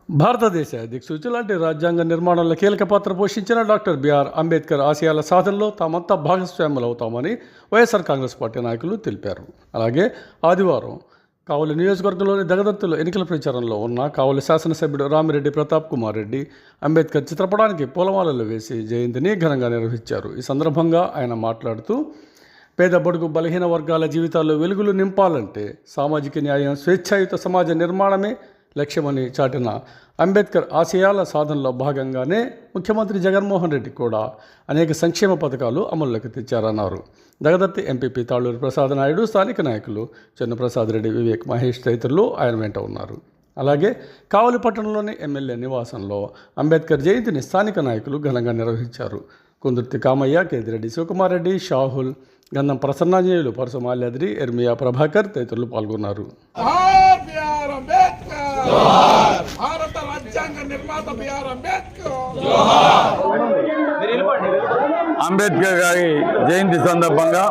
భారతదేశ దిక్సూచి లాంటి రాజ్యాంగ నిర్మాణంలో కీలక పాత్ర పోషించిన డాక్టర్ బిఆర్ అంబేద్కర్ ఆశయాల సాధనలో తామంతా భాగస్వాములవుతామని వైఎస్ఆర్ కాంగ్రెస్ పార్టీ నాయకులు తెలిపారు. అలాగే ఆదివారం కావలి నియోజకవర్గంలోని దగదత్తుల ఎన్నికల ప్రచారంలో ఉన్న కావలి శాసనసభ్యుడు రామిరెడ్డి ప్రతాప్ కుమార్ రెడ్డి అంబేద్కర్ చిత్రపటానికి పూలమాలలు వేసి జయంతిని ఘనంగా నిర్వహించారు. ఈ సందర్భంగా ఆయన మాట్లాడుతూ పేద బడుగు బలహీన వర్గాల జీవితాల్లో వెలుగులు నింపాలంటే సామాజిక న్యాయం, స్వేచ్ఛాయుత సమాజ నిర్మాణమే లక్ష్యమని చాటిన అంబేద్కర్ ఆశయాల సాధనలో భాగంగానే ముఖ్యమంత్రి జగన్మోహన్ రెడ్డి కూడా అనేక సంక్షేమ పథకాలు అమల్లోకి తెచ్చారన్నారు. దగదత్తి ఎంపీపీ తాళూరు ప్రసాద్ నాయుడు, స్థానిక నాయకులు చెన్నప్రసాద్ రెడ్డి, వివేక్ మహేష్ తదితరులు ఆయన వెంట ఉన్నారు. అలాగే కావలి పట్టణంలోని ఎమ్మెల్యే నివాసంలో అంబేద్కర్ జయంతిని స్థానిక నాయకులు ఘనంగా నిర్వహించారు. కుందుర్తి కామయ్య, కేతిరెడ్డి శివకుమార్ రెడ్డి, షాహుల్, గంధం ప్రసన్నాంజనేయులు, పరసమాల్యాద్రి, ఎర్మియా ప్రభాకర్ తదితరులు పాల్గొన్నారు. అంబేద్కర్ గారి జయంతి సందర్భంగా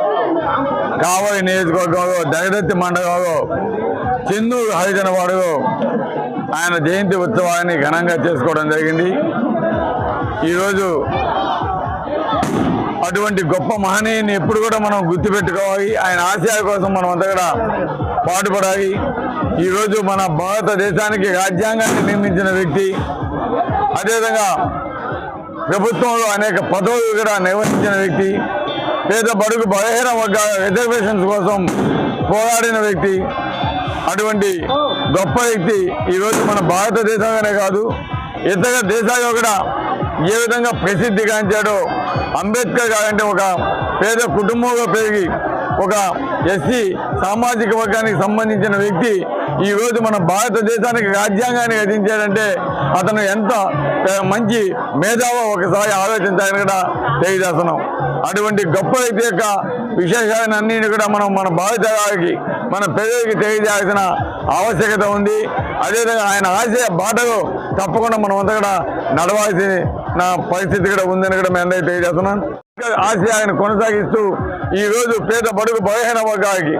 కావలి నియోజకవర్గంలో దగదత్తి మండలంలో చెన్నూరు హరిజనవాడలో ఆయన జయంతి ఉత్సవాన్ని ఘనంగా చేసుకోవడం జరిగింది. ఈరోజు అటువంటి గొప్ప మహనీయుని ఎప్పుడు కూడా మనం గుర్తుపెట్టుకోవాలి. ఆయన ఆశయాల కోసం మనం అంతా కూడా పాటుపడాలి. ఈరోజు మన భారతదేశానికి రాజ్యాంగాన్ని నిర్మించిన వ్యక్తి, అదేవిధంగా ప్రభుత్వంలో అనేక పదవులు కూడా నిర్వహించిన వ్యక్తి, పేద బడుగు బలహీన వర్గాల రిజర్వేషన్స్ కోసం పోరాడిన వ్యక్తి, అటువంటి గొప్ప వ్యక్తి ఈరోజు మన భారతదేశంలోనే కాదు ఇతర దేశాల్లో కూడా ఏ విధంగా ప్రసిద్ధిగాంచాడో, అంబేద్కర్ గారంటే ఒక పేద కుటుంబంలో పెరిగి ఒక ఎస్సీ సామాజిక వర్గానికి సంబంధించిన వ్యక్తి ఈరోజు మన భారతదేశానికి రాజ్యాంగాన్ని రచించాడంటే అతను ఎంత మంచి మేధావో ఒకసారి ఆలోచించాలని కూడా తెలియజేస్తున్నాం. అటువంటి గొప్ప వ్యక్తి యొక్క విశేషాలన్నింటినీ కూడా మనం మన భావితరాలకి, మన ప్రజలకి తెలియజేయాల్సిన ఆవశ్యకత ఉంది. అదేవిధంగా ఆయన ఆశయ బాటలో తప్పకుండా మనం అంతా కూడా నడవాల్సిన పరిస్థితి కూడా ఉందని కూడా మేము అందరికీ తెలియజేస్తున్నాం. ఆశయాన్ని కొనసాగిస్తూ ఈరోజు పేద బడుగు బలహీన వర్గాలకి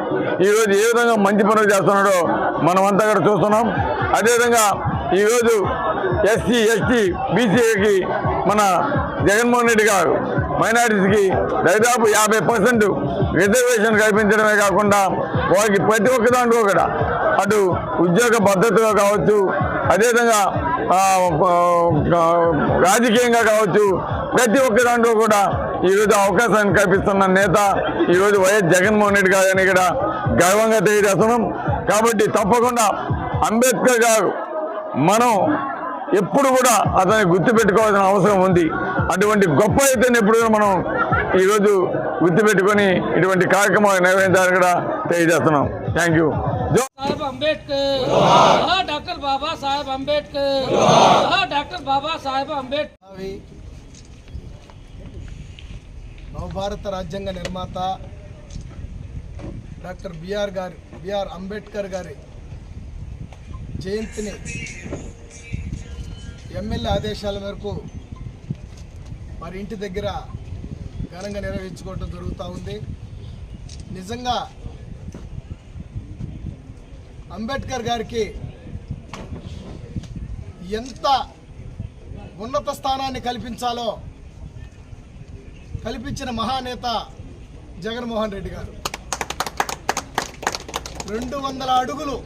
ఈరోజు ఏ విధంగా మంచి పనులు చేస్తున్నాడో మనం అంతా కూడా చూస్తున్నాం. అదేవిధంగా ఈరోజు ఎస్సీ, ఎస్టీ, బీసీకి మన జగన్మోహన్ రెడ్డి గారు మైనారిటీస్కి దాదాపు 50% రిజర్వేషన్ కల్పించడమే కాకుండా వారికి ప్రతి ఒక్క దాంట్లో కూడా అటు ఉద్యోగ భద్రతగా కావచ్చు, అదేవిధంగా రాజకీయంగా కావచ్చు, ప్రతి ఒక్క దాంట్లో కూడా ఈరోజు అవకాశాన్ని కల్పిస్తున్న నేత ఈరోజు వైఎస్ జగన్మోహన్ రెడ్డి గారు అని కూడా గర్వంగా తెలియజేస్తున్నాం. కాబట్టి తప్పకుండా అంబేద్కర్ గారు మనం ఎప్పుడు కూడా అతన్ని గుర్తుపెట్టుకోవాల్సిన అవసరం ఉంది. అటువంటి గొప్ప అయితేనే ఎప్పుడు మనం ఈరోజు గుర్తుపెట్టుకొని ఇటువంటి కార్యక్రమాలు నిర్వహించాలని కూడా తెలియజేస్తున్నాం. Thank you. Doctor Baba Saheb Ambedkar, doctor Baba Saheb Ambedkar. నవభారత రాజ్యాంగ నిర్మాత డాక్టర్ బిఆర్ అంబేద్కర్ గారి జయంతిని ఎమ్మెల్యే ఆదేశాల మేరకు వారి ఇంటి దగ్గర ఘనంగా నిర్వహించుకోవడం జరుగుతూ ఉంది. నిజంగా అంబేద్కర్ గారికి ఎంత ఉన్నత స్థానాన్ని కల్పించిన మహానేత జగన్మోహన్ రెడ్డి గారు. 200 అడుగులు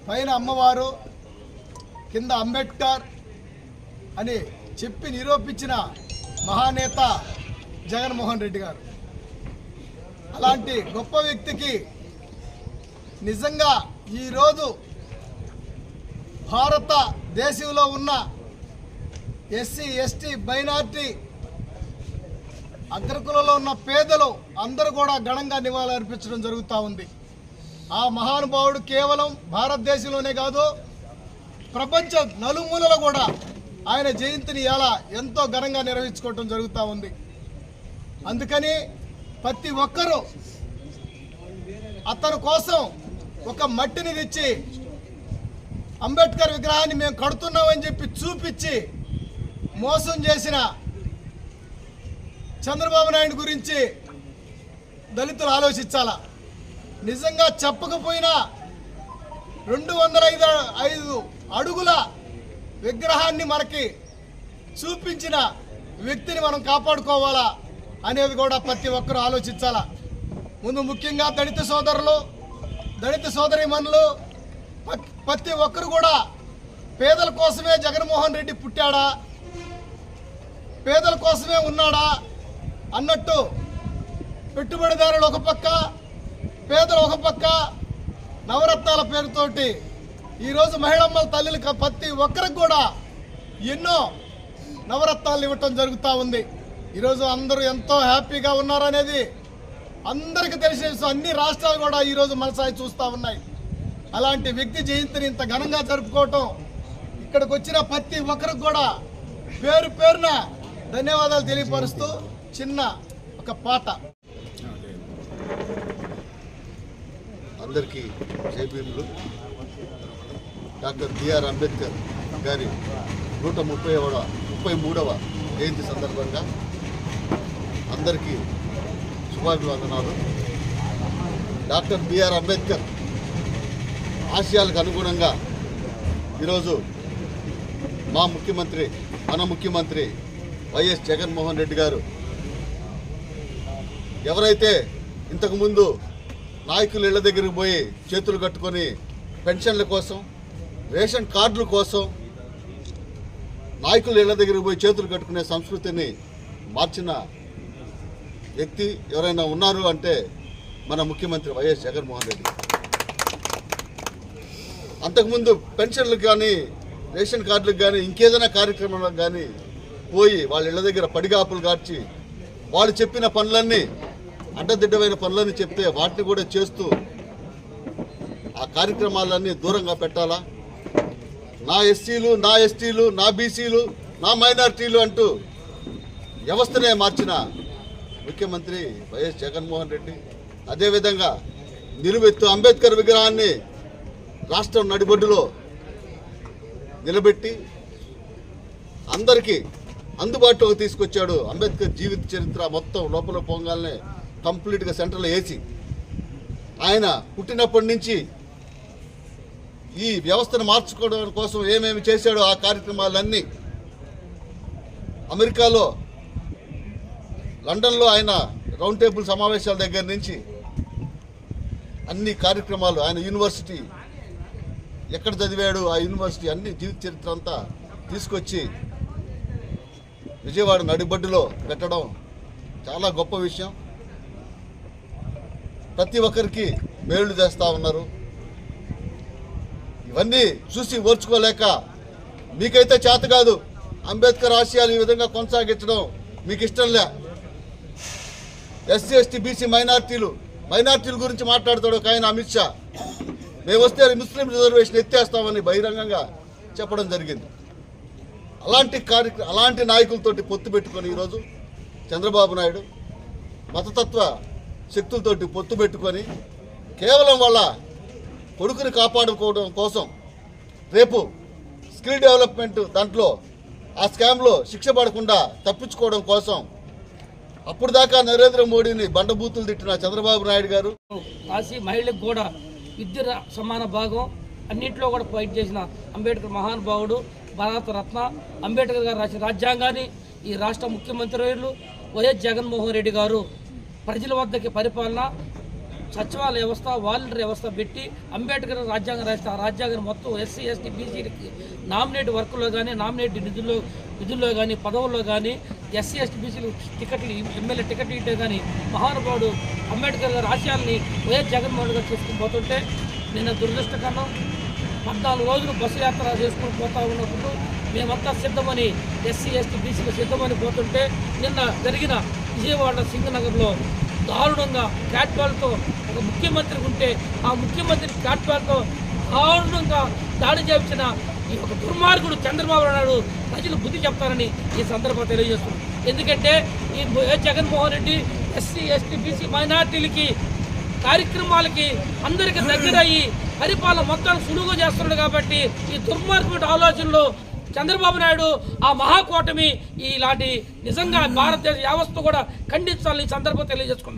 పైన అమ్మవారు, కింద అంబేద్కర్ అని చెప్పి నిరూపించిన మహానేత జగన్మోహన్ రెడ్డి గారు. అలాంటి గొప్ప వ్యక్తికి నిజంగా ఈరోజు భారతదేశంలో ఉన్న ఎస్సీ, ఎస్టీ, మైనార్టీ, అగ్రకులలో ఉన్న పేదలు అందరూ కూడా ఘనంగా నివాళులు అర్పించడం జరుగుతూ ఉంది. ఆ మహానుభావుడు కేవలం భారతదేశంలోనే కాదు ప్రపంచ నలుమూలలో కూడా ఆయన జయంతిని ఇలా ఎంతో ఘనంగా నిర్వహించుకోవటం జరుగుతూ ఉంది. అందుకని ప్రతి ఒక్కరూ అతని కోసం ఒక మట్టిని తెచ్చి అంబేద్కర్ విగ్రహాన్ని మేము కడుతున్నామని చెప్పి చూపించి మోసం చేసిన చంద్రబాబు నాయుడు గురించి దళితులు ఆలోచించాలా. నిజంగా చెప్పకపోయినా 205 అడుగుల విగ్రహాన్ని మనకి చూపించిన వ్యక్తిని మనం కాపాడుకోవాలా అనేది కూడా ప్రతి ఒక్కరూ ఆలోచించాలా. ముందు ముఖ్యంగా దళిత సోదరులు, దళిత సోదరీమణులు, ప్రతి ఒక్కరు కూడా పేదల కోసమే జగన్మోహన్ రెడ్డి పుట్టాడా, పేదల కోసమే ఉన్నాడా అన్నట్టు పెట్టుబడిదారులు ఒక పక్క, పేదలు ఒక పక్క, నవరత్నాల పేరుతోటి ఈరోజు మహిళమ్మల తల్లులు ప్రతి ఒక్కరికి కూడా ఎన్నో నవరత్నాలు ఇవ్వటం జరుగుతూ ఉంది. ఈరోజు అందరూ ఎంతో హ్యాపీగా ఉన్నారనేది అందరికీ తెలిసే అన్ని రాష్ట్రాలు కూడా ఈరోజు మనసాయి చూస్తూ ఉన్నాయి. అలాంటి వ్యక్తి జయంతిని ఇంత ఘనంగా జరుపుకోవటం, ఇక్కడికి వచ్చిన ప్రతి ఒక్కరికి కూడా పేరు పేరున ధన్యవాదాలు తెలియపరుస్తూ చిన్న ఒక పాట. అందరికీ జైభీములు. డాక్టర్ బిఆర్ అంబేద్కర్ గారి 133వ జయంతి సందర్భంగా అందరికీ శుభాభివందనాలు. డాక్టర్ బిఆర్ అంబేద్కర్ ఆశయాలకు అనుగుణంగా ఈరోజు మన ముఖ్యమంత్రి వైఎస్ జగన్మోహన్ రెడ్డి గారు ఎవరైతే ఇంతకుముందు నాయకులు ఇళ్ల దగ్గరికి పోయి చేతులు కట్టుకొని పెన్షన్ల కోసం, రేషన్ కార్డుల కోసం నాయకులు ఇళ్ల దగ్గరికి పోయి చేతులు కట్టుకునే సంస్కృతిని మార్చిన వ్యక్తి ఎవరైనా ఉన్నారు అంటే మన ముఖ్యమంత్రి వైఎస్ జగన్మోహన్ రెడ్డి. అంతకుముందు పెన్షన్లకు కానీ, రేషన్ కార్డులకు కానీ, ఇంకేదైనా కార్యక్రమాలకు కానీ పోయి వాళ్ళ ఇళ్ల దగ్గర పడిగాపులు కార్చి వాళ్ళు చెప్పిన పనులన్నీ, అడ్డదిడ్డమైన పనులన్నీ చెప్తే వాటిని కూడా చేస్తూ ఆ కార్యక్రమాలన్నీ దూరంగా పెట్టాలా. నా ఎస్సీలు, నా ఎస్టీలు, నా బీసీలు, నా మైనారిటీలు అంటూ వ్యవస్థనే మార్చిన ముఖ్యమంత్రి వైఎస్ జగన్మోహన్ రెడ్డి. అదేవిధంగా నిలువెత్తు అంబేద్కర్ విగ్రహాన్ని రాష్ట్రం నడిబొడ్డులో నిలబెట్టి అందరికీ అందుబాటులోకి తీసుకొచ్చాడు. అంబేద్కర్ జీవిత చరిత్ర మొత్తం లోపల పొంగాలనే కంప్లీట్గా సెంటర్లో వేసి ఆయన పుట్టినప్పటి నుంచి ఈ వ్యవస్థను మార్చుకోవడం కోసం ఏమేమి చేశాడో ఆ కార్యక్రమాలన్నీ అమెరికాలో, లండన్లో ఆయన రౌండ్ టేబుల్ సమావేశాల దగ్గర నుంచి అన్ని కార్యక్రమాలు, ఆయన యూనివర్సిటీ ఎక్కడ చదివాడు, ఆ యూనివర్సిటీ అన్ని జీవిత చరిత్ర అంతా తీసుకొచ్చి విజయవాడ నడిబడ్డులో పెట్టడం చాలా గొప్ప విషయం. ప్రతి ఒక్కరికి మేలు చేస్తూ ఉన్నారు. ఇవన్నీ చూసి ఓర్చుకోలేక, మీకైతే చేత కాదు అంబేద్కర్ ఆశయాలు ఈ విధంగా కొనసాగించడం, మీకు ఇష్టం లే. ఎస్సీ, ఎస్టీ, బీసీ, మైనార్టీల గురించి మాట్లాడతాడు ఒక ఆయన అమిత్ షా. మేము వస్తే ముస్లిం రిజర్వేషన్ ఎత్తేస్తామని బహిరంగంగా చెప్పడం జరిగింది. అలాంటి నాయకులతోటి పొత్తు పెట్టుకొని ఈరోజు చంద్రబాబు నాయుడు మతతత్వ శక్తులతోటి పొత్తు పెట్టుకొని కేవలం వాళ్ళ కొడుకుని కాపాడుకోవడం కోసం రేపు స్కిల్ డెవలప్మెంట్ దాంట్లో ఆ స్కామ్లో శిక్ష పడకుండా తప్పించుకోవడం కోసం అప్పుడు దాకా నరేంద్ర మోడీని బండబూతులు తిట్టిన చంద్రబాబు నాయుడు గారు కాశీ మహిళలకు కూడా విద్య సమాన భాగం అన్నింటిలో కూడా ఫైట్ చేసిన అంబేద్కర్ మహానుభావుడు, భారత రత్న. అంబేద్కర్ గారు రాసిన రాజ్యాంగాన్ని ఈ రాష్ట్ర ముఖ్యమంత్రులు వైఎస్ జగన్మోహన్ రెడ్డి గారు ప్రజల వద్దకి పరిపాలన, సచివాలయ వ్యవస్థ, వాలంటీర్ వ్యవస్థ పెట్టి అంబేద్కర్ రాజ్యాంగం రాస్తే ఆ రాజ్యాంగం మొత్తం ఎస్సీ, ఎస్టీ, బీసీలకి నామినేట్ వర్కుల్లో కానీ, నామినేట్ నిధుల్లో కానీ, పదవుల్లో కానీ ఎస్సీ, ఎస్టీ, బీసీలు టికెట్లు, ఎమ్మెల్యే టికెట్లు ఇట్టే కానీ మహానుభావుడు అంబేద్కర్ గారి ఆశయాల్ని వైఎస్ జగన్మోహన్ గారు చేసుకుని పోతుంటే నిన్న దురదృష్టకరం 14 రోజులు బస్సు యాత్ర చేసుకుని పోతా ఉన్నప్పుడు మేమంతా సిద్ధమని, ఎస్సీ, ఎస్టీ, బీసీలు సిద్ధమని పోతుంటే నిన్న జరిగిన విజయవాడ సింగనగర్లో దారుణంగా క్యాట్బాల్తో ఒక ముఖ్యమంత్రి ఉంటే ఆ ముఖ్యమంత్రి క్యాట్బాల్తో దారుణంగా దాడి చేయించిన ఈ ఒక దుర్మార్గుడు చంద్రబాబు నాయుడు ప్రజలు బుద్ధి చెప్తారని ఈ సందర్భంగా తెలియజేస్తున్నాం. ఎందుకంటే ఈ Jaganmohan Reddy SC, ST, BC, మైనార్టీలకి కార్యక్రమాలకి అందరికీ దగ్గరయ్యి పరిపాలన మొత్తాన్ని సులువుగా చేస్తున్నాడు. కాబట్టి ఈ దుర్మార్గుడు ఆలోచనలు చంద్రబాబు నాయుడు ఆ మహాకూటమి ఇలాంటి నిజంగా భారతదేశ వ్యవస్థ కూడా ఖండించాలని ఈ సందర్భంగా తెలియజేసుకున్నాం.